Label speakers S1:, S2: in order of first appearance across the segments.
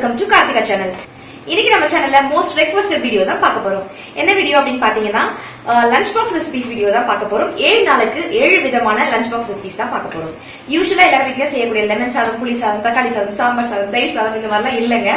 S1: welcome to Karthikha Channel. இன்னைக்கு நம்ம சேனல்ல மோஸ்ட் ரெக்வெஸ்டட் வீடியோ தான் பார்க்க போறோம். என்ன வீடியோ அப்படின்னு பாத்தீங்கன்னா Lunchbox Recipes வீடியோ தான் பார்க்க போறோம். 7 நாளுக்கு 7 விதமான Lunchbox Recipes தான் பார்க்க போறோம். யூசுவலா எல்லார் வீட்லயும் செய்யக்கூடிய லெமன் சாதம், புளி சாதம், தக்காளி சாதம், சாம்பார் சாதம், தயிர் சாதம் இந்த மாதிரிலாம் இல்லங்க.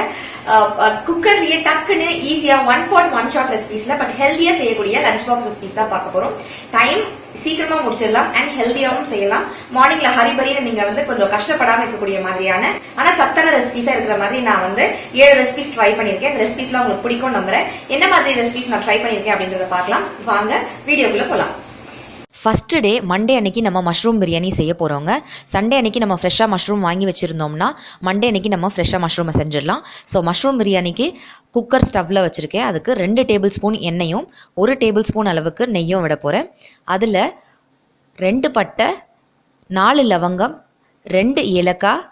S1: குக்கர்லயே டக்குன்னு ஈஸியா 1 pot 1 shot ரெசிபிஸ்ல பட் ஹெல்தியா செய்யக்கூடிய Lunchbox Recipes தான் பார்க்க போறோம். டைம் சீக்கிரமா முடிச்சிடலாம் அண்ட் ஹெல்தியாவும் செய்யலாம். மார்னிங்ல ஹரிபரியா நீங்க கொஞ்சம் கஷ்டப்படாம இருக்கக்கூடிய மாதிரியான ஆனா சத்தான ரெசிபிஸா இருக்கிற மாதிரி நான் 7 ரெசிபிஸ் ட்ரை பண்ணிருக்கேன். இந்த ரெசிபிஸ்லாம் உங்களுக்கு பிடிக்கும் நம்புறேன். என்ன மாதிரி ரெசிபிஸ் நான் ட்ரை பண்ணிருக்கேன் அப்படின்றத பார்க்கலாம். வாங்க வீடியோக்குள்ள போலாம்.
S2: ஃபர்ஸ்ட் டே மண்டே அன்னைக்கு நம்ம மஷ்ரூம் பிரியாணி செய்ய போகிறோங்க. சண்டே அன்னைக்கு நம்ம ஃப்ரெஷ்ஷாக மஷ்ரூம் வாங்கி வச்சுருந்தோம்னா மண்டே அன்னைக்கு நம்ம ஃப்ரெஷ்ஷாக மஷ்ரூமை செஞ்சிடலாம். ஸோ மஷ்ரூம் பிரியாணிக்கு குக்கர் ஸ்டவ்வில் வச்சுருக்கேன். அதுக்கு 2 டேபிள் ஸ்பூன் எண்ணெயும் 1 டேபிள் ஸ்பூன் அளவுக்கு நெய்யும் விட போகிறேன். அதில் 2 பட்டை, 4 லவங்கம், 2 ஏலக்காய்,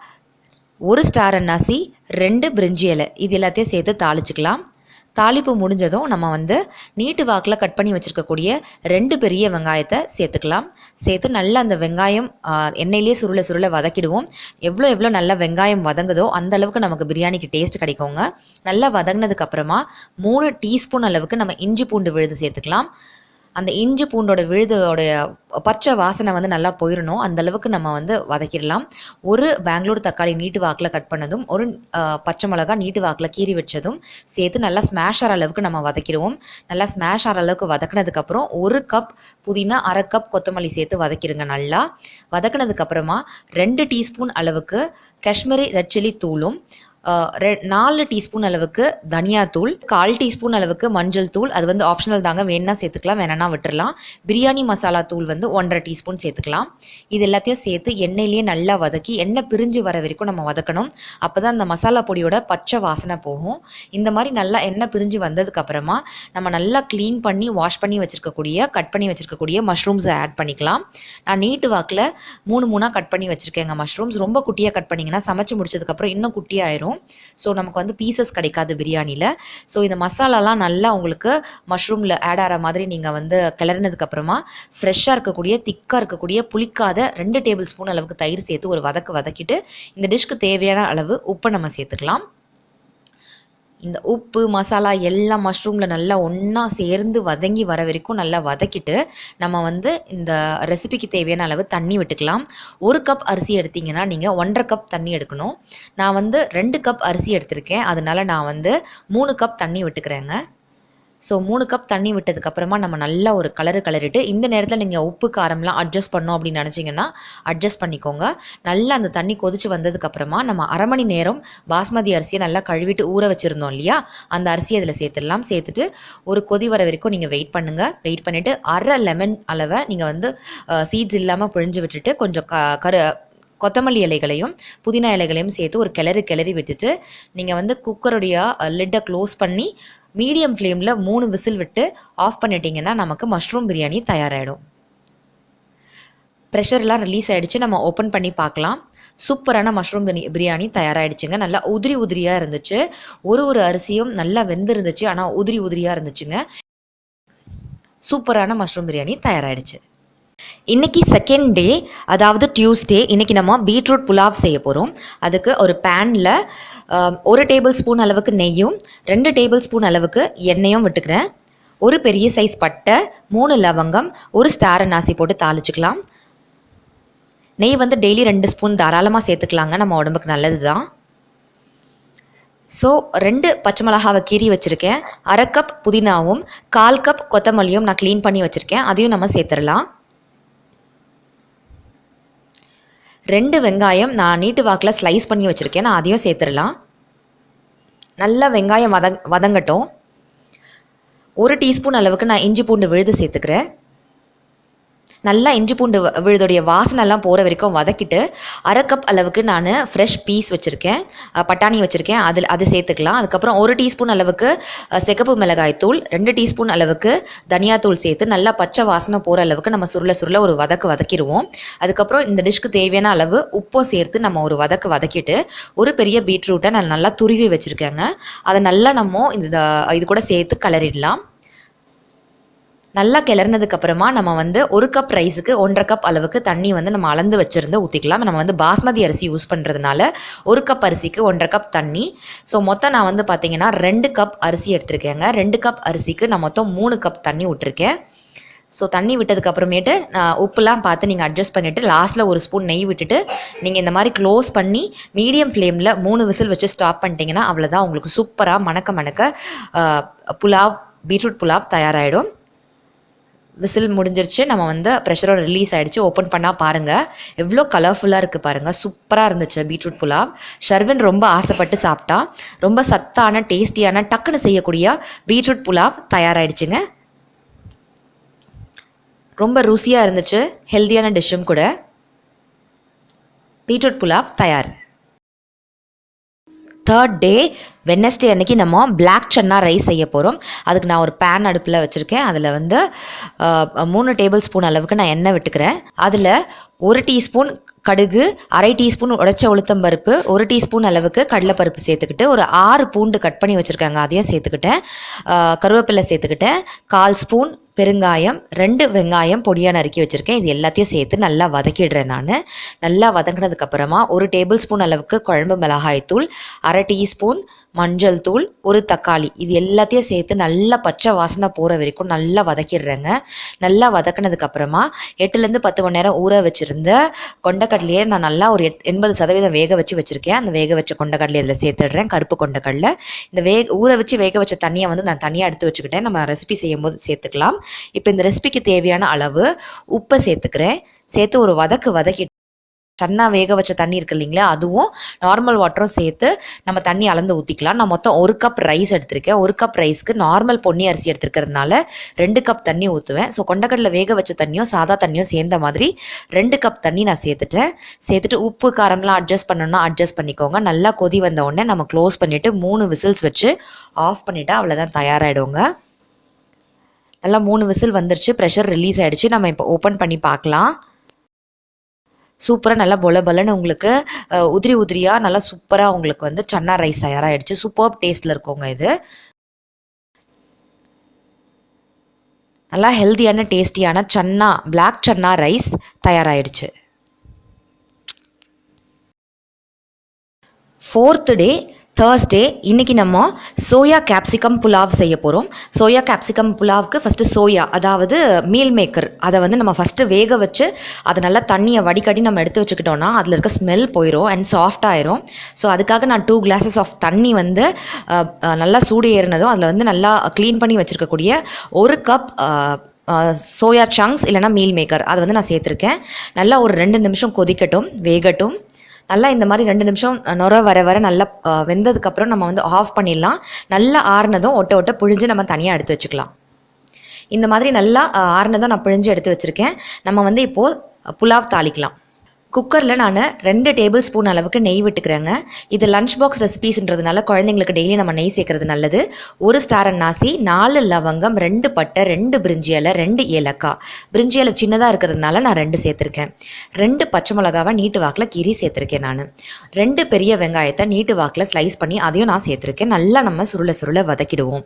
S2: 1 ஸ்டார் அன்னாசி, 2 பிரிஞ்சி இலை இது எல்லாத்தையும் சேர்த்து தாளிச்சுக்கலாம். தாளிப்பு முடிஞ்சதும் நம்ம நீட்டு வாக்கில் கட் பண்ணி வச்சுருக்கக்கூடிய 2 பெரிய வெங்காயத்தை சேர்த்துக்கலாம். சேர்த்து நல்லா அந்த வெங்காயம் எண்ணெயிலேயே சுருள சுருள வதக்கிடுவோம். எவ்வளோ நல்லா வெங்காயம் வதங்குதோ அந்த அளவுக்கு நமக்கு பிரியாணிக்கு டேஸ்ட் கிடைக்குங்க. நல்லா வதங்கினதுக்கு அப்புறமா 3 டீஸ்பூன் அளவுக்கு நம்ம இஞ்சி பூண்டு விழுது சேர்த்துக்கலாம். அந்த இஞ்சி பூண்டோட விழுதோடைய பச்சை வாசனை நல்லா போயிடணும். அந்த அளவுக்கு நம்ம வதக்கிடலாம். 1 பெங்களூர் தக்காளி நீட்டு வாக்கில் கட் பண்ணதும் 1 பச்சை மிளகா நீட்டு வாக்கில் கீறி வச்சதும் சேர்த்து நல்லா ஸ்மாஷ் ஆகிற அளவுக்கு நம்ம வதக்கிடுவோம். நல்லா ஸ்மாஷ் ஆகிற அளவுக்கு வதக்கினதுக்கப்புறம் 1 கப் புதினா, 1/2 கப் கொத்தமல்லி சேர்த்து வதக்கிடுங்க. நல்லா வதக்கினதுக்கப்புறமா 2 டீஸ்பூன் அளவுக்கு காஷ்மீரி ரெட் சில்லி தூளும் 4 டீஸ்பூன் அளவுக்கு தனியாத்தூள், 1/4 டீஸ்பூன் அளவுக்கு மஞ்சள் தூள், அது ஆப்ஷனல் தாங்க, வேணா சேர்த்துக்கலாம் வேணா விட்டுறலாம். பிரியாணி மசாலா தூள் 1.5 டீஸ்பூன் சேர்த்துக்கலாம். இது எல்லாத்தையும் சேர்த்து எண்ணெயிலேயே நல்லா வதக்கி எண்ணெய் பிரிஞ்சு வர வரைக்கும் நம்ம வதக்கணும். அப்போ தான் அந்த மசாலா பொடியோட பச்சை வாசனை போகும். இந்த மாதிரி நல்லா எண்ணெய் பிரிஞ்சு வந்ததுக்கு அப்புறமா நம்ம நல்லா க்ளீன் பண்ணி வாஷ் பண்ணி வச்சிருக்கக்கூடிய கட் பண்ணி வச்சிருக்கக்கூடிய மஷ்ரூம்ஸை ஆட் பண்ணிக்கலாம். நான் நீட்டு வாக்கில் 3 கட் பண்ணி வச்சிருக்கேங்க. மஷ்ரூம்ஸ் ரொம்ப குட்டியாக கட் பண்ணிங்கன்னா சமைச்சு முடிச்சதுக்கப்புறம் இன்னும் குட்டியாயிரும். ஸோ நமக்கு பீசஸ் கிடைக்காது பிரியாணியில். ஸோ இந்த மசாலாலாம் நல்லா உங்களுக்கு மஷ்ரூமில் ஆட் ஆகிற மாதிரி நீங்கள் கிளறினதுக்கு அப்புறமா ஃப்ரெஷ்ஷாக இருக்கக்கூடிய திக்காக இருக்கக்கூடிய புளிக்காத 2 டேபிள் ஸ்பூன் அளவுக்கு தயிர் சேர்த்து ஒரு வதக்கிட்டு இந்த டிஷ்க்கு தேவையான அளவு உப்பை நம்ம சேர்த்துக்கலாம். இந்த உப்பு மசாலா எல்லாம் மஷ்ரூமில் நல்லா ஒன்றா சேர்ந்து வதங்கி வர வரைக்கும் நல்லா வதக்கிட்டு நம்ம இந்த ரெசிபிக்கு தேவையான அளவு தண்ணி விட்டுக்கலாம். 1 கப் அரிசி எடுத்தீங்கன்னா நீங்கள் 1.5 கப் தண்ணி எடுக்கணும். நான் 2 கப் அரிசி எடுத்திருக்கேன். அதனால நான் 3 கப் தண்ணி விட்டுக்கிறேங்க. ஸோ 3 கப் தண்ணி விட்டதுக்கப்புறமா நம்ம நல்லா ஒரு கலரிட்டு இந்த நேரத்தில் நீங்கள் உப்பு காரம்லாம் அட்ஜஸ்ட் பண்ணோம் அப்படின்னு நினச்சிங்கன்னா அட்ஜஸ்ட் பண்ணிக்கோங்க. நல்லா அந்த தண்ணி கொதிச்சு வந்ததுக்கப்புறமா நம்ம 1/2 மணி நேரம் பாஸ்மதி அரிசியை நல்லா கழுவிட்டு ஊற வச்சுருந்தோம் இல்லையா, அந்த அரிசியை அதில் சேர்த்துடலாம். சேர்த்துட்டு ஒரு கொதி வர வரைக்கும் நீங்கள் வெயிட் பண்ணுங்கள். வெயிட் பண்ணிவிட்டு 1/2 லெமன் அளவை நீங்கள் சீட்ஸ் இல்லாமல் பிழிஞ்சு விட்டுட்டு கொஞ்சம் கொத்தமல்லி இலைகளையும் புதினா இலைகளையும் சேர்த்து ஒரு கிளறி விட்டுட்டு நீங்கள் குக்கருடைய லிட்டை க்ளோஸ் பண்ணி மீடியம் ஃப்ளேமில் 3 விசில் விட்டு ஆஃப் பண்ணிட்டீங்கன்னா நமக்கு மஷ்ரூம் பிரியாணி தயாராகிடும். ப்ரெஷர்லாம் ரிலீஸ் ஆகிடுச்சு. நம்ம ஓப்பன் பண்ணி பார்க்கலாம். சூப்பரான மஷ்ரூம் பிரியாணி தயாராகிடுச்சுங்க. நல்லா உதிரியாக இருந்துச்சு. ஒரு அரிசியும் நல்லா வெந்திருந்துச்சு. ஆனால் உதிரியாக இருந்துச்சுங்க. சூப்பரான மஷ்ரூம் பிரியாணி தயாராகிடுச்சு. இன்னைக்கு செகண்ட் டே, அதாவது டியூஸ்டே. இன்னைக்கு நம்ம பீட்ரூட் புலாவ் செய்ய போகிறோம். அதுக்கு ஒரு பேனில் 1 டேபிள் ஸ்பூன் அளவுக்கு நெய்யும் 2 டேபிள் ஸ்பூன் அளவுக்கு எண்ணெயும் விட்டுக்கிறேன். 1 பெரிய சைஸ் பட்டை, 3 லவங்கம், 1 ஸ்டார் அன்னாசி போட்டு தாளிச்சுக்கலாம். நெய் டெய்லி 2 ஸ்பூன் தாராளமாக சேர்த்துக்கலாங்க, நம்ம உடம்புக்கு நல்லது தான். ஸோ 2 பச்சை மிளகாவை கீறி வச்சுருக்கேன். 1/2 கப் புதினாவும் 1/4 கப் கொத்தமல்லியும் நான் க்ளீன் பண்ணி வச்சுருக்கேன். அதையும் நம்ம சேர்த்துடலாம். 2 வெங்காயம் நான் நீட்டு வாக்கில் ஸ்லைஸ் பண்ணி வச்சுருக்கேன். நான் அதையும் சேர்த்துடலாம். நல்லா வெங்காயம் வதங்கட்டும். 1 டீஸ்பூன் அளவுக்கு நான் இஞ்சி பூண்டு விழுது சேர்த்துக்கிறேன். நல்லா இஞ்சி பூண்டு விழுதுடைய வாசனைலாம் போகிற வரைக்கும் வதக்கிட்டு 1/2 கப் அளவுக்கு நான் ஃப்ரெஷ் பீஸ் வச்சுருக்கேன், பட்டாணி வச்சுருக்கேன். அது சேர்த்துக்கலாம். அதுக்கப்புறம் 1 டீஸ்பூன் அளவுக்கு சிகப்பு மிளகாய் தூள், 2 டீஸ்பூன் அளவுக்கு தனியாத்தூள் சேர்த்து நல்லா பச்சை வாசனை போகிற அளவுக்கு நம்ம சுருள ஒரு வதக்கிடுவோம். அதுக்கப்புறம் இந்த டிஷ்க்கு தேவையான அளவு உப்பும் சேர்த்து நம்ம ஒரு வதக்கிட்டு 1 பெரிய பீட்ரூட்டை நான் நல்லா துருவி வச்சுருக்கேங்க. அதை நல்லா நம்ம இது கூட சேர்த்து கிளறிடலாம். நல்லா கிளறினதுக்கு அப்புறமா நம்ம வந்து 1 கப் ரைஸுக்கு 1.5 கப் அளவுக்கு தண்ணி வந்து நம்ம அளந்து வச்சிருந்து ஊற்றிக்கலாம். நம்ம வந்து பாஸ்மதி அரிசி யூஸ் பண்ணுறதுனால 1 கப் அரிசிக்கு 1.5 கப் தண்ணி. ஸோ மொத்தம் நான் வந்து பார்த்தீங்கன்னா 2 கப் அரிசி எடுத்திருக்கேங்க. 2 கப் அரிசிக்கு நான் மொத்தம் 3 கப் தண்ணி விட்டுருக்கேன். ஸோ தண்ணி விட்டதுக்கு அப்புறமேட்டு உப்புலாம் பார்த்து நீங்கள் அட்ஜஸ்ட் பண்ணிவிட்டு லாஸ்ட்டில் ஒரு ஸ்பூன் நெய் விட்டுட்டு நீங்கள் இந்த மாதிரி க்ளோஸ் பண்ணி மீடியம் ஃப்ளேமில் 3 விசில் வச்சு ஸ்டாப் பண்ணிட்டீங்கன்னா அவ்வளோதான், உங்களுக்கு சூப்பராக மணக்க புலாவ், பீட்ரூட் புலாவ் தயாராகிடும். விசில் முடிஞ்சிருச்சு. நம்ம வந்து ப்ரெஷரோட ரிலீஸ் ஆகிடுச்சு. ஓப்பன் பண்ணால் பாருங்கள் எவ்வளோ கலர்ஃபுல்லாக இருக்குது பாருங்கள். சூப்பராக இருந்துச்சு பீட்ரூட் புலாவ். ஷர்வின் ரொம்ப ஆசைப்பட்டு சாப்பிட்டா. ரொம்ப சத்தான டேஸ்டியான டக்குன்னு செய்யக்கூடிய பீட்ரூட் புலாவ் தயாராகிடுச்சுங்க. ரொம்ப ருசியாக இருந்துச்சு. ஹெல்த்தியான டிஷ்ஷும் கூட. பீட்ரூட் புலாவ் தயார். தேர்ட் டே வெட்னஸ்டே அன்னைக்கு நம்ம பிளாக் சன்னா ரைஸ் செய்ய போகிறோம். அதுக்கு நான் ஒரு பேன் அடுப்பில் வச்சுருக்கேன். அதில் வந்து 3 டேபிள் ஸ்பூன் அளவுக்கு நான் எண்ணெய் விட்டுக்கிறேன். அதில் 1 டீஸ்பூன் கடுகு, 1/2 டீஸ்பூன் உடைச்ச உளுத்தம்பருப்பு, 1 டீஸ்பூன் அளவுக்கு கடலைப்பருப்பு சேர்த்துக்கிட்டு, ஒரு 6 பூண்டு கட் பண்ணி வச்சுருக்காங்க அதையும் சேர்த்துக்கிட்டேன். கருவேப்பிலை சேர்த்துக்கிட்டேன். 1/4 ஸ்பூன் பெருங்காயம், 2 வெங்காயம் பொடியாக நறுக்கி வச்சுருக்கேன். இது எல்லாத்தையும் சேர்த்து நல்லா வதக்கிடுறேன் நான். நல்லா வதங்கினதுக்கப்புறமா 1 டேபிள் ஸ்பூன் அளவுக்கு குழம்பு மிளகாய்த்தூள், 1/2 டீஸ்பூன் மஞ்சள் தூள், 1 தக்காளி, இது எல்லாத்தையும் சேர்த்து நல்லா பச்சை வாசனை போகிற வரைக்கும் நல்லா வதக்கிடுறேங்க. நல்லா வதக்கினதுக்கப்புறமா 8லேருந்து 10 மணி நேரம் ஊற வச்சுருந்த கொண்டக்கடலையே நான் நல்லா ஒரு 80% வேக வச்சுருக்கேன். அந்த வேக வச்ச கொண்டக்கடலையை இதில் சேர்த்துடுறேன். கருப்பு கொண்டக்கடலை. இந்த ஊற வச்சு வேக வச்ச தண்ணியை வந்து நான் தனியாக எடுத்து வச்சுக்கிட்டேன். நம்ம ரெசிபி செய்யும் போது சேர்த்துக்கலாம். இப்போ இந்த ரெசிபிக்கு தேவையான அளவு உப்பை சேர்த்துக்கிறேன். சேர்த்து ஒரு வதக்கி சன்னா வேக வச்ச தண்ணி இருக்கு இல்லைங்களா, அதுவும் நார்மல் வாட்டரும் சேர்த்து நம்ம தண்ணி அளந்து ஊற்றிக்கலாம். நான் மொத்தம் 1 கப் ரைஸ் எடுத்திருக்கேன். 1 கப் ரைஸ்க்கு நார்மல் பொன்னி அரிசி எடுத்துருக்கிறதுனால 2 கப் தண்ணி ஊற்றுவேன். ஸோ கொண்டக்கடலை வேக வச்ச தண்ணியும் சாதா தண்ணியும் சேர்ந்த மாதிரி 2 கப் தண்ணி நான் சேர்த்துட்டு உப்பு காரம்லாம் அட்ஜஸ்ட் பண்ணணும்னா அட்ஜஸ்ட் பண்ணிக்கோங்க. நல்லா கொதி வந்த உடனே நம்ம க்ளோஸ் பண்ணிவிட்டு 3 விசில்ஸ் வச்சு ஆஃப் பண்ணிவிட்டா அவ்வளோதான், தயாராகிடுவோங்க. நல்லா 3 விசில் வந்துருச்சு. ப்ரெஷர் ரிலீஸ் ஆகிடுச்சு. நம்ம இப்போ ஓப்பன் பண்ணி பார்க்கலாம். சூப்பராக நல்லா பொலன்னு உங்களுக்கு உதிரியாக நல்லா சூப்பராக உங்களுக்கு வந்து சன்னா ரைஸ் தயாராகிடுச்சு. சூப்பர் டேஸ்ட்டில் இருக்குங்க இது. நல்லா ஹெல்த்தியான டேஸ்டியான சன்னா, பிளாக் சன்னா ரைஸ் தயாராகிடுச்சு. 4th டே Thursday இன்னைக்கு நம்ம சோயா கேப்சிகம் புலாவ் செய்ய போகிறோம். சோயா கேப்சிகம் புலாவுக்கு ஃபஸ்ட்டு சோயா, அதாவது மீல் மேக்கர், அதை வந்து நம்ம ஃபஸ்ட்டு வேக வச்சு அதை நல்லா தண்ணியை வடிகட்டி நம்ம எடுத்து வச்சுக்கிட்டோன்னா அதில் இருக்க ஸ்மெல் போயிடும் அண்ட் சாஃப்ட் ஆயிரும். ஸோ அதுக்காக நான் 2 glasses ஆஃப் தண்ணி வந்து நல்லா சூடு ஏறினதும் அதில் வந்து நல்லா க்ளீன் பண்ணி வச்சுருக்கக்கூடிய 1 கப் சோயா சங்க்ஸ் இல்லைனா மீல் மேக்கர் அதை வந்து நான் சேர்த்துருக்கேன். நல்லா ஒரு 2 நிமிஷம் கொதிக்கட்டும், வேகட்டும். நல்லா இந்த மாதிரி 2 நிமிஷம் நுர வர நல்லா வெந்ததுக்கப்புறம் நம்ம வந்து ஆஃப் பண்ணிடலாம். நல்லா ஆறுனதும் ஒட்ட புழிஞ்சு நம்ம தனியாக எடுத்து வச்சுக்கலாம். இந்த மாதிரி நல்லா ஆறுனதும் நான் புழிஞ்சு எடுத்து வச்சுருக்கேன். நம்ம வந்து இப்போது புலாவ் தாளிக்கலாம். குக்கரில் நான் 2 டேபிள் ஸ்பூன் அளவுக்கு நெய் விட்டுக்கிறேங்க. இது லஞ்ச் பாக்ஸ் ரெசிபீஸ்ன்றதுனால குழந்தைங்களுக்கு டெய்லி நம்ம நெய் சேர்க்கறது நல்லது. 1 ஸ்டார் அன்னாசி, 4 லவங்கம், 2 பட்டை, 2 பிரிஞ்சி இலை, 2 ஏலக்காய். பிரிஞ்சி இலை சின்னதாக இருக்கிறதுனால நான் 2 சேர்த்துருக்கேன். 2 பச்சை மிளகாவை நீட்டு வாக்கில் கீரி சேர்த்துருக்கேன் நான். 2 பெரிய வெங்காயத்தை நீட்டு வாக்கில் ஸ்லைஸ் பண்ணி அதையும் நான் சேர்த்துருக்கேன். நல்லா நம்ம சுருள வதக்கிடுவோம்.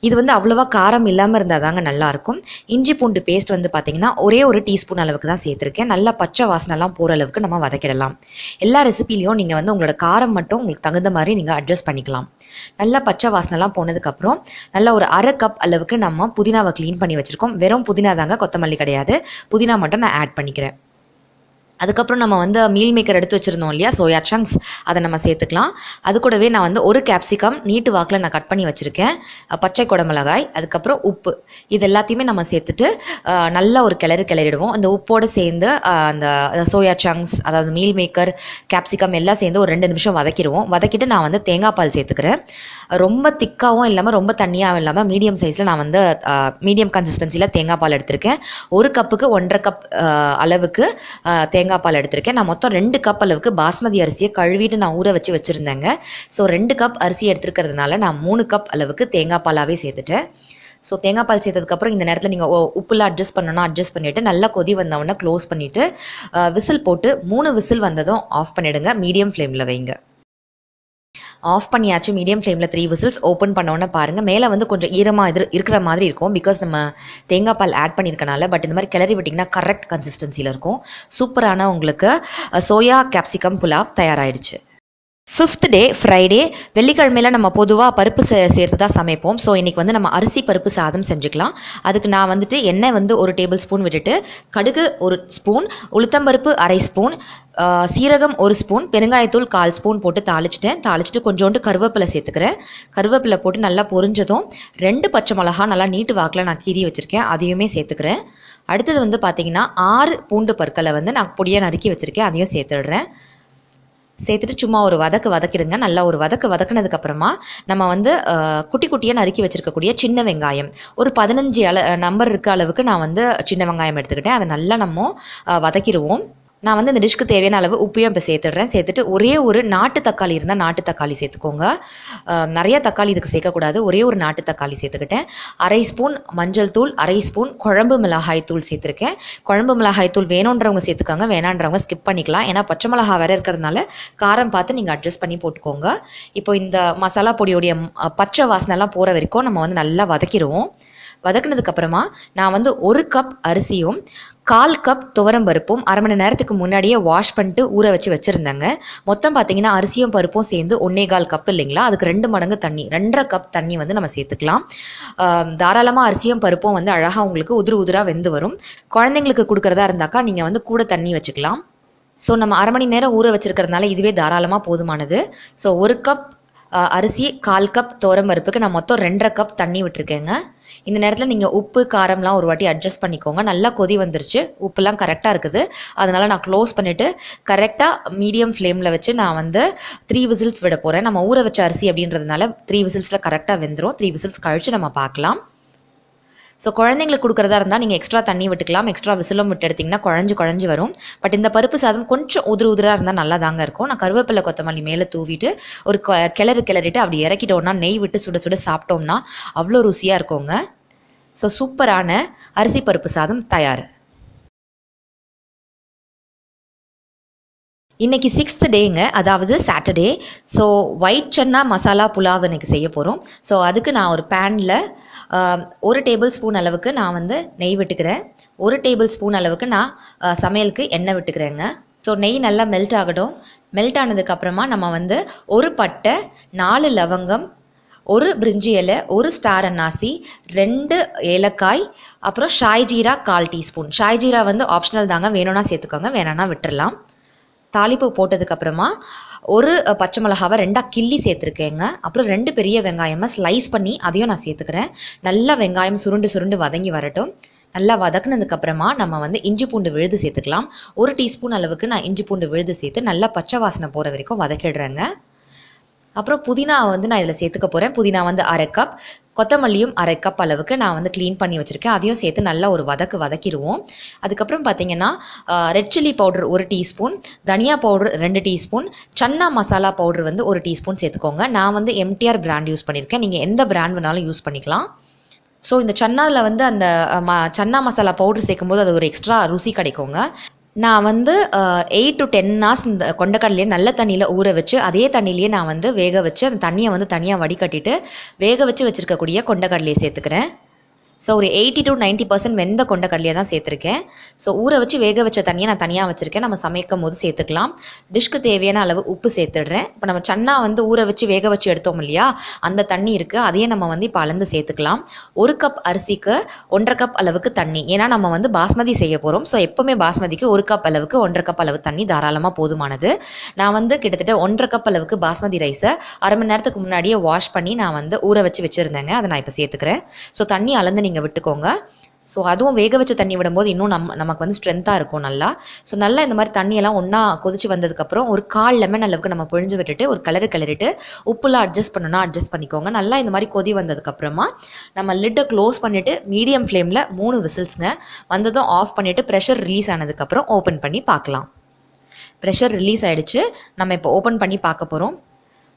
S2: இது வந்து அவ்வளோவா காரம் இல்லாமல் இருந்தால் தாங்க நல்லாயிருக்கும். இஞ்சி பூண்டு பேஸ்ட் வந்து பார்த்திங்கன்னா ஒரே 1 டீஸ்பூன் அளவுக்கு தான் சேர்த்துருக்கேன். நல்லா பச்சை வாசனைலாம் போகிற அளவுக்கு நம்ம வதக்கிடலாம். எல்லா ரெசிபிலையும் நீங்கள் வந்து உங்களோட காரம் மட்டும் உங்களுக்கு தகுந்த மாதிரி நீங்கள் அட்ஜஸ்ட் பண்ணிக்கலாம். நல்லா பச்சை வாசனைலாம் போனதுக்கப்புறம் நல்லா ஒரு 1/2 கப் அளவுக்கு நம்ம புதினாவை க்ளீன் பண்ணி வச்சுருக்கோம். வெறும் புதினா தாங்க, கொத்தமல்லி கிடையாது. புதினா மட்டும் நான் ஆட் பண்ணிக்கிறேன். அதுக்கப்புறம் நம்ம வந்து மீல் மேக்கர் எடுத்து வச்சுருந்தோம் இல்லையா, சோயா சங்க்ஸ், அதை நம்ம சேர்த்துக்கலாம். அது கூடவே நான் வந்து 1 கேப்சிகம் நீட்டு வாக்கில் நான் கட் பண்ணி வச்சுருக்கேன். பச்சை குடமிளகாய், அதுக்கப்புறம் உப்பு, இது எல்லாத்தையுமே நம்ம சேர்த்துட்டு நல்லா ஒரு கிளறிடுவோம். அந்த உப்போடு சேர்ந்து அந்த சோயா சங்க்ஸ், அதாவது மீல் மேக்கர், கேப்சிகம் எல்லாம் சேர்ந்து ஒரு 2 நிமிஷம் வதக்கிடுவோம். வதக்கிட்டு நான் வந்து தேங்காய் பால் சேர்த்துக்கிறேன். ரொம்ப திக்காகவும் இல்லாமல் ரொம்ப தண்ணியாகவும் இல்லாமல் மீடியம் சைஸில் நான் வந்து மீடியம் கன்சிஸ்டன்சியில் தேங்காய் பால் எடுத்திருக்கேன். 1 கப்புக்கு 1.5 கப் அளவுக்கு தேங்காய் பால் எடுத்திருக்கேன். நான் மொத்தம் 2 கப் அளவுக்கு பாஸ்மதி அரிசியை கழுவிட்டு நான் ஊற வச்சுருந்தேங்க. ஸோ 2 கப் அரிசி எடுத்துருக்கிறதுனால நான் 3 கப் அளவுக்கு தேங்காய் பாலாகவே சேர்த்துட்டேன். ஸோ தேங்காய் பால் சேர்த்ததுக்கப்புறம் இந்த நேரத்தில் நீங்கள் உப்புலாம் அட்ஜஸ்ட் பண்ணணும்னா அட்ஜஸ்ட் பண்ணிவிட்டு நல்லா கொதி வந்தவுடனே க்ளோஸ் பண்ணிவிட்டு விசில் போட்டு 3 விசில் வந்ததும் ஆஃப் பண்ணிவிடுங்க. மீடியம் ஃப்ளேமில் வைங்க. ஆஃப் பண்ணியாச்சு. மீடியம் ஃப்ளேமில் 3 விசில்ஸ். ஓப்பன் பண்ணோன்னே பாருங்கள், மேலே வந்து கொஞ்சம் ஈரமாக இருக்கிற மாதிரி இருக்கும். பிகாஸ் நம்ம தேங்காய் பால் ஆட் பண்ணியிருக்கனால. பட் இந்த மாதிரி கிளறி விட்டிங்கன்னா கரெக்ட் கன்சிஸ்டன்சியில் இருக்கும். சூப்பரான உங்களுக்கு சோயா கேப்சிகம் புலாவ் தயாராகிடுச்சு. 5th டே ஃப்ரைடே, வெள்ளிக்கிழமையில் நம்ம பொதுவாக பருப்பு சேர்த்து தான் சமைப்போம். ஸோ இன்றைக்கி வந்து நம்ம அரிசி பருப்பு சாதம் செஞ்சுக்கலாம். அதுக்கு நான் வந்துட்டு எண்ணெய் வந்து 1 டேபிள் ஸ்பூன் விட்டுட்டு, கடுகு 1 ஸ்பூன், உளுத்தம்பருப்பு 1/2 ஸ்பூன், சீரகம் 1 ஸ்பூன், பெருங்காயத்தூள் 1/4 ஸ்பூன் போட்டு தாளிச்சிட்டு கொஞ்சோண்டு கருவேப்பிலை சேர்த்துக்கிறேன். கருவேப்பிலை போட்டு நல்லா பொரிஞ்சதும் 2 பச்சை மிளகா நல்லா நீட்டு வாக்கில் நான் கீறி வச்சுருக்கேன், அதையுமே சேர்த்துக்கிறேன். அடுத்தது வந்து பார்த்திங்கன்னா 6 பூண்டு பற்களை வந்து நான் பொடியாக நறுக்கி வச்சுருக்கேன், அதையும் சேர்த்துடுறேன். சேர்த்துட்டு சும்மா ஒரு வதக்கிடுங்க. நல்லா ஒரு வதக்குனதுக்கப்புறமா நம்ம வந்து குட்டி குட்டியாக நறுக்கி வச்சுருக்கக்கூடிய சின்ன வெங்காயம் ஒரு 15 நம்பர் இருக்க அளவுக்கு நான் வந்து சின்ன வெங்காயம் எடுத்துக்கிட்டேன். அதை நல்லா நம்ம வதக்கிடுவோம். நான் வந்து இந்த டிஷ்க்கு தேவையான அளவு உப்பையும் இப்போ சேர்த்துட்டு ஒரே ஒரு நாட்டு தக்காளி இருந்தால் நாட்டு தக்காளி சேர்த்துக்கோங்க. நிறைய தக்காளி இதுக்கு சேர்க்கக்கூடாது. ஒரே ஒரு நாட்டு தக்காளி சேர்த்துக்கிட்டேன். 1/2 ஸ்பூன் மஞ்சள் தூள், 1/2 ஸ்பூன் குழம்பு மிளகாய் தூள் சேர்த்துருக்கேன். குழம்பு மிளகாய் தூள் வேணுன்றவங்க சேர்த்துக்காங்க, வேணான்றவங்க ஸ்கிப் பண்ணிக்கலாம். ஏன்னா பச்சை மிளகா வேறு இருக்கிறதுனால காரம் பார்த்து நீங்கள் அட்ஜஸ்ட் பண்ணி போட்டுக்கோங்க. இப்போ இந்த மசாலா பொடியோடைய பச்சை வாசனைலாம் போகிற வரைக்கும் நம்ம வந்து நல்லா வதக்கிடுவோம். வதக்குனதுக்கப்புறமா நான் வந்து 1 கப் அரிசியும் 1/4 கப் துவரம் பருப்பும் 1/2 மணி நேரத்துக்கு முன்னாடியே வாஷ் பண்ணிட்டு ஊற வச்சுருந்தேங்க. மொத்தம் பார்த்தீங்கன்னா அரிசியும் பருப்பும் சேர்ந்து 1/4 கப் இல்லைங்களா, அதுக்கு 2 மடங்கு தண்ணி, 2.5 கப் தண்ணி வந்து நம்ம சேர்த்துக்கலாம். தாராளமாக அரிசியும் பருப்பும் வந்து அழகாக உங்களுக்கு உதிராக வெந்து வரும். குழந்தைங்களுக்கு கொடுக்குறதா இருந்தாக்கா நீங்கள் வந்து கூட தண்ணி வச்சுக்கலாம். ஸோ நம்ம 1/2 மணி நேரம் ஊற வச்சுருக்கிறதுனால இதுவே தாராளமாக போதுமானது. ஸோ 1 கப் அரிசி, 1/4 கப் பருப்புக்கு நான் மொத்தம் 2.5 கப் தண்ணி விட்டுருக்கேங்க. இந்த நேரத்தில் நீங்கள் உப்பு காரம்லாம் ஒரு வாட்டி அட்ஜஸ்ட் பண்ணிக்கோங்க. நல்லா கொதி வந்துருச்சு, உப்புலாம் கரெக்டாக இருக்குது. அதனால் நான் க்ளோஸ் பண்ணிவிட்டு கரெக்டாக மீடியம் ஃப்ளேமில் வச்சு நான் வந்து 3 விசில்ஸ் விட போகிறேன். நம்ம ஊற வச்ச அரிசி அப்படின்றதுனால 3 விசில்ஸில் கரெக்டாக வெந்துடும். 3 விசில்ஸ் கழித்து நம்ம பார்க்கலாம். ஸோ குழந்தைங்களுக்கு கொடுக்குறதா இருந்தால் நீங்கள் எக்ஸ்ட்ரா தண்ணி விட்டுக்கலாம், எக்ஸ்ட்ரா விசிலும் விட்டு எடுத்திங்கன்னா குழஞ்சி வரும். பட் இந்த பருப்பு சாதம் கொஞ்சம் உதிராக இருந்தால் நல்லா தாங்க இருக்கும். நான் கருவேப்பிலை கொத்தமல்லி மேலே தூவிட்டு ஒரு கிளறிட்டு அப்படி இறக்கிட்டோம்னா நெய் விட்டு சுட சுட சாப்பிட்டோம்னா அவ்வளோ ருசியாக இருக்குங்க. ஸோ சூப்பரான அரிசி பருப்பு சாதம் தயார். இன்றைக்கி 6th டேங்க, அதாவது Saturday. So white chana masala pulao இன்றைக்கி செய்ய போகிறோம். ஸோ அதுக்கு நான் ஒரு பேனில் 1 டேபிள் ஸ்பூன் அளவுக்கு நான் வந்து நெய் விட்டுக்கிறேன். 1 டேபிள் ஸ்பூன் அளவுக்கு நான் சமையலுக்கு எண்ணெய் விட்டுக்கிறேங்க. ஸோ நெய் நல்லா மெல்ட் ஆகட்டும். மெல்ட் ஆனதுக்கப்புறமா நம்ம வந்து 1 பட்டை, 4 லவங்கம், 1 பிரிஞ்சி இலை, 1 ஸ்டார் அன்னாசி, 2 ஏலக்காய், அப்புறம் ஷாய் ஜீரா 1/4 டீஸ்பூன். ஷாய் ஜீரா வந்து ஆப்ஷனல் தாங்க, வேணும்னா சேர்த்துக்கோங்க, வேணான்னா விட்டுடலாம். தாளிப்பு போட்டதுக்கப்புறமா 1 பச்சை மிளகாவை 2ஆக கிள்ளி சேர்த்துருக்கேங்க. அப்புறம் 2 பெரிய வெங்காயமாக ஸ்லைஸ் பண்ணி அதையும் நான் சேர்த்துக்கிறேன். நல்லா வெங்காயம் சுருண்டு வதங்கி வரட்டும். நல்லா வதக்குனதுக்கப்புறமா நம்ம வந்து இஞ்சி பூண்டு விழுது சேர்த்துக்கலாம். 1 டீஸ்பூன் அளவுக்கு நான் இஞ்சி பூண்டு விழுது சேர்த்து நல்லா பச்சை வாசனை போகிற வரைக்கும் வதக்கிடுறேங்க. அப்புறம் புதினா வந்து நான் இதில் சேர்த்துக்க போகிறேன். புதினா வந்து 1/2 கப், கொத்தமல்லியும் 1/2 கப் அளவுக்கு நான் வந்து க்ளீன் பண்ணி வச்சுருக்கேன். அதையும் சேர்த்து நல்லா ஒரு வதக்கிடுவோம். அதுக்கப்புறம் பார்த்தீங்கன்னா ரெட் சில்லி பவுடர் 1 டீஸ்பூன், தனியா powder 2 teaspoon, chana masala powder வந்து 1 டீஸ்பூன் சேர்த்துக்கோங்க. நான் வந்து எம்டிஆர் பிராண்ட் யூஸ் பண்ணியிருக்கேன், நீங்கள் எந்த பிராண்ட் வேணாலும் யூஸ் பண்ணிக்கலாம். ஸோ இந்த சன்னாவில் வந்து அந்த சன்னா மசாலா பவுடர் சேர்க்கும்போது அது ஒரு எக்ஸ்ட்ரா ருசி கிடைக்குங்க. நான் வந்து 8 to 10 hours இந்த கொண்டக்கடலையை நல்ல தண்ணியில் ஊற வச்சு அதே தண்ணியிலேயே நான் வந்து வேக வச்சு அந்த தண்ணியை வந்து தனியாக வடிகட்டிட்டு வேக வச்சு வச்சுருக்கக்கூடிய கொண்டக்கடலையை சேர்த்துக்கிறேன். ஸோ ஒரு 80 to 90% வெந்த கொண்டக்கடலையை தான் சேர்த்துருக்கேன். ஸோ ஊற வச்சு வேக வச்ச தண்ணியை நான் தனியாக வச்சுருக்கேன், நம்ம சமைக்கும் போது சேர்த்துக்கலாம். டிஷ்க்கு தேவையான அளவு உப்பு சேர்த்துடுறேன். இப்போ நம்ம சன்னா வந்து ஊற வச்சு வேக வச்சு எடுத்தோம் இல்லையா, அந்த தண்ணி இருக்குது, அதையே நம்ம வந்து இப்போ அளந்து சேர்த்துக்கலாம். 1 கப் அரிசிக்கு 1.5 கப் அளவுக்கு தண்ணி, ஏன்னா நம்ம வந்து பாஸ்மதி செய்ய போகிறோம். ஸோ எப்போவுமே பாஸ்மதிக்கு 1 கப் அளவுக்கு 1.5 கப் அளவு தண்ணி தாராளமாக போதுமானது. நான் வந்து கிட்டத்தட்ட 1.5 கப் அளவுக்கு பாஸ்மதி ரைஸை 1/2 மணி நேரத்துக்கு முன்னாடியே வாஷ் பண்ணி நான் வந்து ஊற வச்சு வச்சுருந்தேங்க, அதை நான் இப்போ சேர்த்துக்கிறேன். ஸோ தண்ணி அளந்து நீங்கள் விட்டுக்கோங்க. ஸோ அதுவும் வேக வச்ச தண்ணி விடும்போது இன்னும் நமக்கு வந்து ஸ்ட்ரென்த்தாக இருக்கும் நல்லா. ஸோ நல்லா இந்த மாதிரி தண்ணியெல்லாம் ஒன்றா கொதிச்சு வந்ததுக்கப்புறம் ஒரு 1/4 லெமன் அளவுக்கு நம்ம பிழிஞ்சு விட்டுட்டு ஒரு கிளறிட்டு உப்புலாம் அட்ஜஸ்ட் பண்ணணும்னா அட்ஜஸ்ட் பண்ணிக்கோங்க. நல்லா இந்த மாதிரி கொதி வந்ததுக்கப்புறமா நம்ம லிட்டை க்ளோஸ் பண்ணிவிட்டு மீடியம் ஃப்ளேமில் 3 விசில்ஸ்ங்க வந்ததும் ஆஃப் பண்ணிவிட்டு ப்ரெஷர் ரிலீஸ் ஆனதுக்கப்புறம் ஓப்பன் பண்ணி பார்க்கலாம். ப்ரெஷர் ரிலீஸ் ஆகிடுச்சு, நம்ம இப்போ ஓப்பன் பண்ணி பார்க்க போகிறோம்.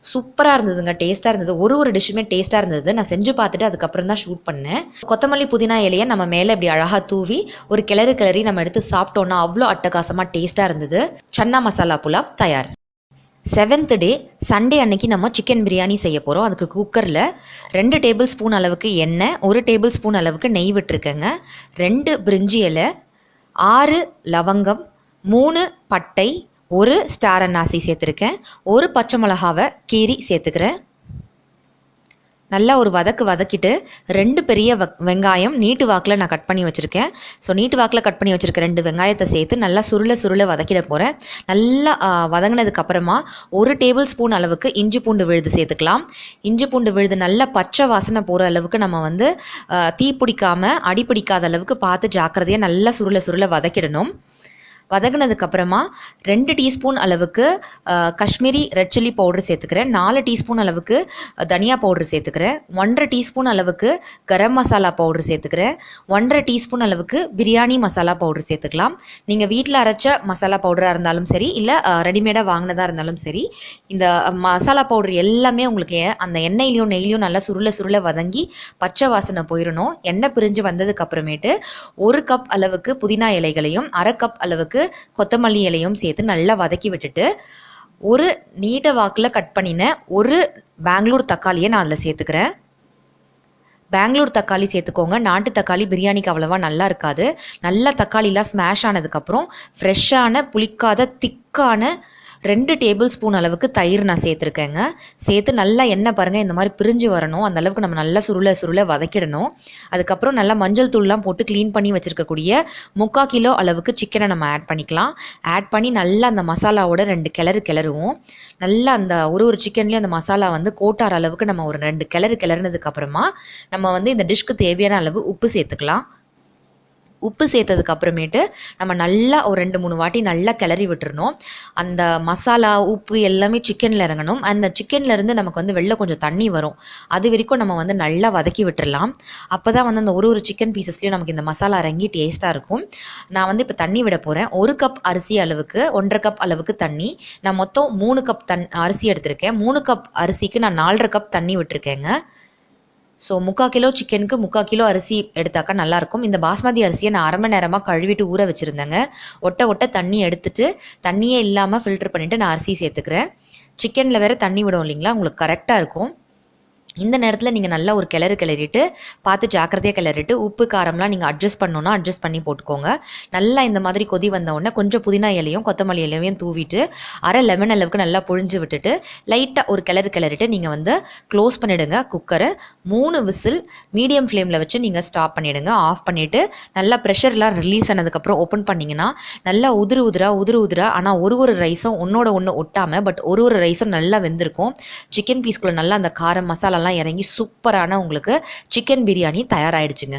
S2: சூப்பராக இருந்ததுங்க, டேஸ்ட்டாக இருந்தது. ஒரு டிஷ்ஷுமே டேஸ்ட்டாக இருந்தது. நான் செஞ்சு பார்த்துட்டு அதுக்கப்புறம் தான் ஷூட் பண்ணேன். கொத்தமல்லி புதினா இலையை நம்ம மேலே இப்படி அழகாக தூவி ஒரு கிளறி நம்ம எடுத்து சாப்பிட்டோன்னா அவ்வளோ அட்டகாசமாக டேஸ்ட்டாக இருந்தது. சன்னா மசாலா புலாவ் தயார். 7th டே சண்டே அன்னைக்கு நம்ம சிக்கன் பிரியாணி செய்ய போகிறோம். அதுக்கு குக்கரில் 2 டேபிள் ஸ்பூன் அளவுக்கு எண்ணெய், 1 டேபிள் ஸ்பூன் அளவுக்கு நெய் விட்டுருக்கேங்க. 2 பிரிஞ்சி இலை, 6 லவங்கம், 3 பட்டை, 1 ஸ்டார் அன்னாசி சேர்த்துருக்கேன். 1 பச்சை மிளகாவை கீரி சேர்த்துக்கிறேன். நல்லா ஒரு வதக்கிட்டு 2 பெரிய வெங்காயம் நீட்டு வாக்கில் நான் கட் பண்ணி வச்சுருக்கேன். ஸோ நீட்டு வாக்கில் கட் பண்ணி வச்சுருக்க 2 வெங்காயத்தை சேர்த்து நல்லா சுருள வதக்கிட போகிறேன். நல்லா வதங்கினதுக்கப்புறமா 1 டேபிள் ஸ்பூன் அளவுக்கு இஞ்சி பூண்டு விழுது சேர்த்துக்கலாம். இஞ்சி பூண்டு விழுது நல்லா பச்சை வாசனை போகிற அளவுக்கு நம்ம வந்து தீ பிடிக்காமல் அடி பிடிக்காத அளவுக்கு பார்த்து ஜாக்கிரதையாக நல்லா சுருள வதக்கிடணும். வதங்கினதுக்கப்புறமா 2 டீஸ்பூன் அளவுக்கு காஷ்மீரி ரெட் சில்லி பவுடர் சேர்த்துக்கிறேன். 4 டீஸ்பூன் அளவுக்கு தனியா பவுடர் சேர்த்துக்கிறேன். 1.5 டீஸ்பூன் அளவுக்கு கரம் மசாலா பவுடர் சேர்த்துக்கிறேன். 1.5 டீஸ்பூன் அளவுக்கு பிரியாணி மசாலா பவுடர் சேர்த்துக்கலாம். நீங்கள் வீட்டில் அரைச்ச மசாலா பவுடராக இருந்தாலும் சரி, இல்லை ரெடிமேடாக வாங்கினதாக இருந்தாலும் சரி, இந்த மசாலா பவுடர் எல்லாமே உங்களுக்கு அந்த எண்ணெயிலையும் நெய்லையும் நல்லா சுருள வதங்கி பச்சை வாசனை போயிடணும். எண்ணெய் பிரிஞ்சு வந்ததுக்கு அப்புறமேட்டு 1 கப் அளவுக்கு புதினா இலைகளையும் 1/2 கப் அளவுக்கு கொத்தமல்லி இலையும் சேர்த்து நல்லா வதக்கி விட்டுட்டு ஒரு நீட்ட வாக்குல கட் பண்ணின 1 பெங்களூர் தக்காளியை நான் அதில் சேர்த்துக்கிறேன். பெங்களூர் தக்காளி சேர்த்துக்கோங்க. நாட்டு தக்காளி பிரியாணிக்கு அவ்வளவா நல்லா இருக்காது. நல்லா தக்காளிலாம் ஸ்மாஷ் ஆனதுக்கப்புறம் ஃப்ரெஷ்ஷான புளிக்காத திக்கான 2 டேபிள் ஸ்பூன் அளவுக்கு தயிர் நான் சேர்த்துருக்கேங்க. சேர்த்து நல்லா எண்ணெய் பாருங்கள் இந்த மாதிரி பிரிஞ்சு வரணும். அந்த அளவுக்கு நம்ம நல்லா சுருள வதக்கிடணும். அதுக்கப்புறம் நல்லா மஞ்சள் தூள்லாம் போட்டு க்ளீன் பண்ணி வச்சுருக்கக்கூடிய 3/4 கிலோ அளவுக்கு சிக்கனை நம்ம ஆட் பண்ணிக்கலாம். ஆட் பண்ணி நல்லா அந்த மசாலாவோட 2 கிளறுவோம். நல்லா அந்த ஒரு சிக்கன்லேயும் அந்த மசாலா வந்து கோட்டார அளவுக்கு நம்ம ஒரு 2 கிளறுனதுக்கப்புறமா நம்ம வந்து இந்த டிஷ்க்கு தேவையான அளவு உப்பு சேர்த்துக்கலாம். உப்பு சேர்த்ததுக்கு அப்புறமேட்டு நம்ம நல்லா ஒரு 2-3 வாட்டி நல்லா கிளறி விட்டுறணும். அந்த மசாலா உப்பு எல்லாமே சிக்கனில் இறங்கணும். அந்த சிக்கன்ல இருந்து நமக்கு வந்து வெளில கொஞ்சம் தண்ணி வரும். அது வரைக்கும் நம்ம வந்து நல்லா வதக்கி விட்டுடலாம். அப்போ தான் வந்து அந்த ஒரு சிக்கன் பீசஸ்லேயும் நமக்கு இந்த மசாலா இறங்கி டேஸ்ட்டாக இருக்கும். நான் வந்து இப்போ தண்ணி விட போகிறேன். 1 கப் அரிசி அளவுக்கு 1.5 கப் அளவுக்கு தண்ணி. நான் மொத்தம் 3 கப் அரிசி எடுத்திருக்கேன். 3 கப் அரிசிக்கு நான் 4.5 கப் தண்ணி விட்டுருக்கேங்க. ஸோ 3/4 கிலோ சிக்கனுக்கு 3/4 கிலோ அரிசி எடுத்தாக்கா நல்லாயிருக்கும். இந்த பாஸ்மதி அரிசியை நான் 1/2 மணி நேரமாக கழுவிட்டு ஊற வச்சுருந்தேங்க. ஒட்ட தண்ணி எடுத்துட்டு தண்ணியே இல்லாமல் ஃபில்டர் பண்ணிவிட்டு நான் அரிசி சேர்த்துக்கிறேன். சிக்கனில் வேறு தண்ணி விடும் இல்லைங்களா, உங்களுக்கு கரெக்டாக இருக்கும். இந்த நேரத்தில் நீங்கள் நல்லா ஒரு கிளறிட்டு பார்த்து ஜாக்கிரதையாக கிளறிட்டு உப்பு காரம்லாம் நீங்கள் அட்ஜஸ்ட் பண்ணணுன்னா அட்ஜஸ்ட் பண்ணி போட்டுக்கோங்க. நல்லா இந்த மாதிரி கொதி வந்த உடனே கொஞ்சம் புதினா இலையும் கொத்தமல்லி இலையும் தூவிட்டு 1/2 லெமன் அளவுக்கு நல்லா புழிஞ்சு விட்டுட்டு லைட்டாக ஒரு கிளறிட்டு நீங்கள் வந்து க்ளோஸ் பண்ணிவிடுங்க குக்கரை. 3 விசில் மீடியம் ஃப்ளேமில் வச்சு நீங்கள் ஸ்டாப் பண்ணிவிடுங்க. ஆஃப் பண்ணிவிட்டு நல்லா ப்ரெஷர்லாம் ரிலீஸ் ஆனதுக்கப்புறம் ஓப்பன் பண்ணிங்கன்னா நல்லா உதிரா ஆனால் ஒரு ரைஸும் ஒன்னோட ஒன்று ஒட்டாமல் பட் ஒரு ரைஸும் நல்லா வெந்திருக்கும். சிக்கன் பீஸ்குள்ளே நல்லா அந்த காரம் மசாலா இறங்கி சூப்பரான உங்களுக்கு சிக்கன் பிரியாணி தயாராயிடுச்சுங்க.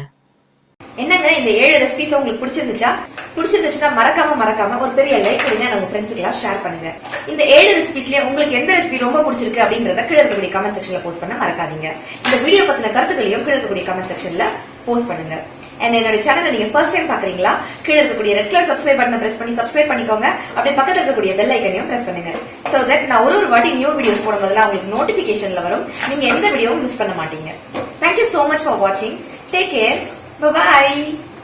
S1: என்னங்க இந்த 7 ரெசிபிஸ் உங்களுக்கு பிடிச்சிருந்துச்சுன்னா மறக்காம ஒரு பெரிய லைக் கொடுங்க. உங்க ஃப்ரெண்ட்ஸ்க்கு எல்லாம் ஷேர் பண்ணுங்க. இந்த 7 ரெசிபிஸ்ல உங்களுக்கு எந்த ரெசிபி ரொம்ப பிடிச்சிருக்கு அப்படின்றத கீழ இருக்கக்கூடிய கமெண்ட் செக்ஷன்ல போஸ்ட் பண்ண மறக்காதீங்க. இந்த வீடியோ பத்தின கருத்துக்களையும் கீழ இருக்கக்கூடிய கமெண்ட் செக்ஷன்ல போஸ்ட் பண்ணுங்க. என்னோட சேனலை நீங்க ஃபர்ஸ்ட் டைம் பாக்குறீங்களா, கீழ இருக்கக்கூடிய ரெட் கலர் சப்ஸ்கிரைப் பட்டனை பிரஸ் பண்ணி சப்ஸ்கிரைப் பண்ணிக்கோங்க. அப்படியே பக்கத்துல இருக்கக்கூடிய பெல் ஐக்கனையும் பிரஸ் பண்ணுங்க. சோ தட் நான் ஒரு வாட்டி நியூ வீடியோஸ் போடும்போதெல்லாம் உங்களுக்கு நோட்டிபிகேஷன்ல வரும். நீங்க எந்த வீடியோவும் மிஸ் பண்ண மாட்டீங்க. Thank you so much for watching. Take care. Bye bye.